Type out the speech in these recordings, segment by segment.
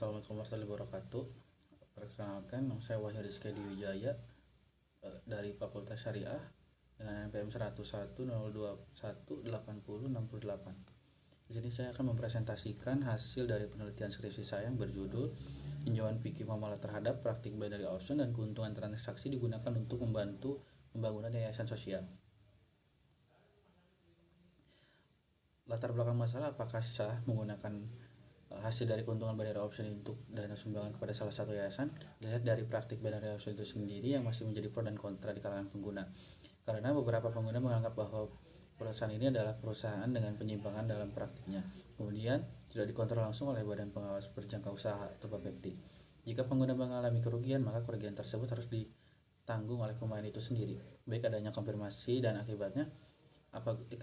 Assalamualaikum warahmatullahi wabarakatuh. Perkenalkan, nama saya Wahyu Rizky Wijaya dari Fakultas Syariah dengan NPM 10102180608. Di sini saya akan mempresentasikan hasil dari penelitian skripsi saya yang berjudul Tinjauan Fikih Muamalah terhadap Praktik Binary Option dan Keuntungan Transaksi digunakan untuk membantu pembangunan yayasan sosial. Latar belakang masalah, apakah sah menggunakan hasil dari keuntungan binary option untuk dana sumbangan kepada salah satu yayasan? Dilihat dari praktik binary option itu sendiri yang masih menjadi pro dan kontra di kalangan pengguna. Karena beberapa pengguna menganggap bahwa perusahaan ini adalah perusahaan dengan penyimpangan dalam praktiknya. Kemudian sudah dikontrol langsung oleh Badan Pengawas Berjangka Usaha atau Bapepti. Jika pengguna mengalami kerugian, maka kerugian tersebut harus ditanggung oleh pemain itu sendiri. Baik adanya konfirmasi dan akibatnya,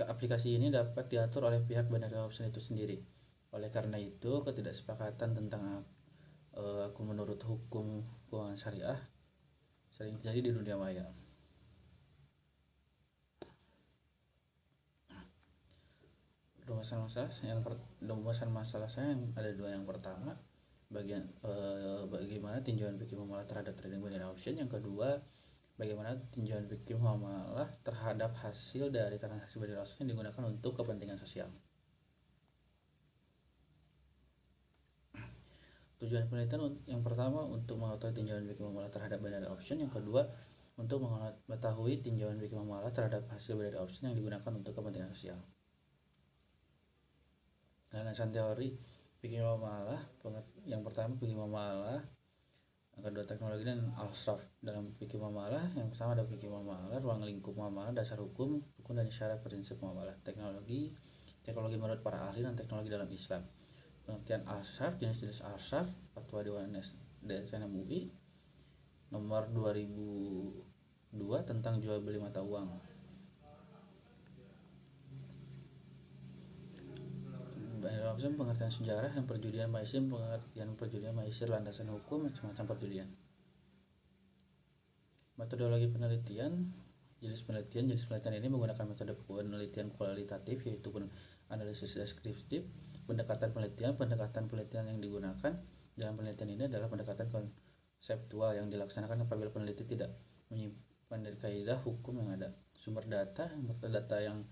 aplikasi ini dapat diatur oleh pihak binary option itu sendiri. Oleh karena itu, ketidaksepakatan tentang aku menurut hukum keuangan syariah sering terjadi di dunia maya. Rumusan masalah saya yang ada dua. Yang pertama, bagaimana tinjauan fikih muamalah terhadap trading binary option. Yang kedua, bagaimana tinjauan fikih muamalah terhadap hasil dari transaksi binary option yang digunakan untuk kepentingan sosial. Tujuan penelitian yang pertama untuk mengetahui tinjauan fikih muamalah terhadap binary option, yang kedua untuk mengetahui tinjauan fikih muamalah terhadap hasil binary option yang digunakan untuk kepentingan sosial. Landasan teori fikih muamalah, yang pertama fikih muamalah, yang kedua teknologi dan al-sharf. Dalam fikih muamalah, yang pertama ada fikih muamalah, ruang lingkup muamalah, dasar hukum, rukun dan syarat prinsip muamalah, teknologi menurut para ahli dan teknologi dalam Islam. Pengertian al-sharf, jenis-jenis al-sharf, Fatwa Dewan DSN MUI nomor 2002 tentang jual beli mata uang. Binary option, pengertian sejarah dan perjudian maisir, pengertian perjudian maisir, landasan hukum, macam-macam perjudian. Metodologi penelitian, jenis penelitian ini menggunakan metode penelitian kualitatif, yaitu analisis deskriptif. Pendekatan penelitian yang digunakan dalam penelitian ini adalah pendekatan konseptual yang dilaksanakan apabila peneliti tidak menyimpan dari kaidah hukum yang ada. Sumber data yang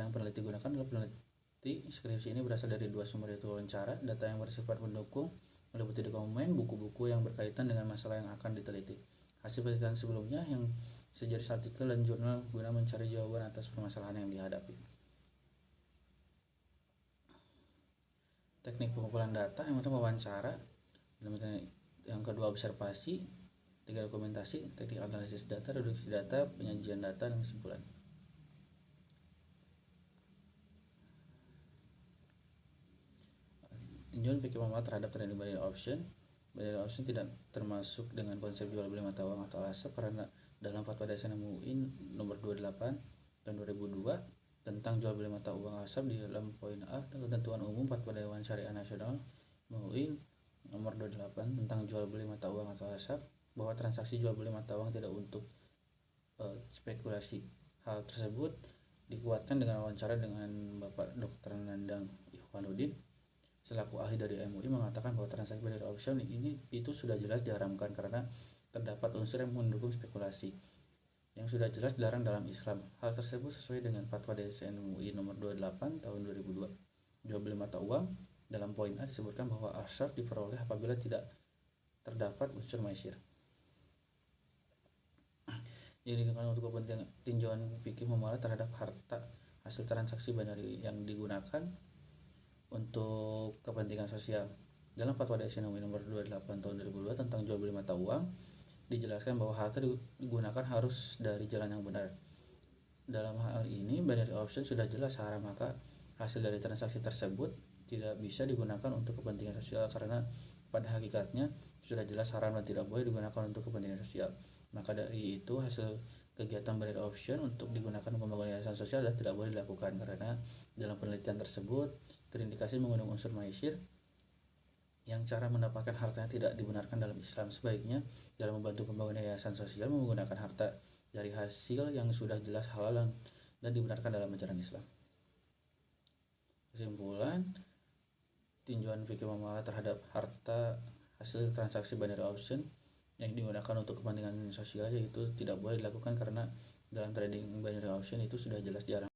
peneliti gunakan adalah peneliti skripsi ini berasal dari dua sumber, yaitu wawancara, data yang bersifat pendukung, meliputi dokumen, buku-buku yang berkaitan dengan masalah yang akan diteliti, hasil penelitian sebelumnya yang sejenis artikel dan jurnal guna mencari jawaban atas permasalahan yang dihadapi. Teknik pengumpulan data, yang pertama wawancara, yang kedua observasi, tiga dokumentasi, teknik analisis data, reduksi data, penyajian data, dan kesimpulan. Tinjauan fikih muamalah terhadap trading binary option. Binary option tidak termasuk dengan konsep jual beli mata uang atau aset karena dalam Fatwa DSN MUI nomor 28 tahun 2002 tentang jual beli mata uang asab di dalam poin A dan ketentuan umum Fatwa Dewan Syariah Nasional MUI nomor 28 tentang jual beli mata uang atau asab, bahwa transaksi jual beli mata uang tidak untuk spekulasi. Hal tersebut dikuatkan dengan wawancara dengan Bapak Dr. Nandang Ikhwanuddin selaku ahli dari MUI, mengatakan bahwa transaksi binary option itu sudah jelas diharamkan karena terdapat unsur yang mendukung spekulasi yang sudah jelas dilarang dalam Islam. Hal tersebut sesuai dengan Fatwa DSN MUI nomor 28 tahun 2002. Jual beli mata uang, dalam poin A disebutkan bahwa asyaf diperoleh apabila tidak terdapat unsur maisir. Ini digunakan untuk kepentingan tinjauan fikih muamalah terhadap harta hasil transaksi binary yang digunakan untuk kepentingan sosial. Dalam Fatwa DSN MUI nomor 28 tahun 2002 tentang jual beli mata uang, dijelaskan bahwa harta digunakan harus dari jalan yang benar. Dalam hal ini binary option sudah jelas haram, maka hasil dari transaksi tersebut tidak bisa digunakan untuk kepentingan sosial karena pada hakikatnya sudah jelas haram dan tidak boleh digunakan untuk kepentingan sosial. Maka dari itu hasil kegiatan binary option untuk digunakan pembangunan yayasan sosial tidak boleh dilakukan karena dalam penelitian tersebut terindikasi mengandung unsur maisir yang cara mendapatkan hartanya tidak dibenarkan dalam Islam. Sebaiknya dalam membantu pembangunan yayasan sosial menggunakan harta dari hasil yang sudah jelas halal dan dibenarkan dalam ajaran Islam. Kesimpulan, tinjauan fikih muamalah terhadap harta hasil transaksi binary option yang digunakan untuk kepentingan sosial, yaitu tidak boleh dilakukan karena dalam trading binary option itu sudah jelas dilarang.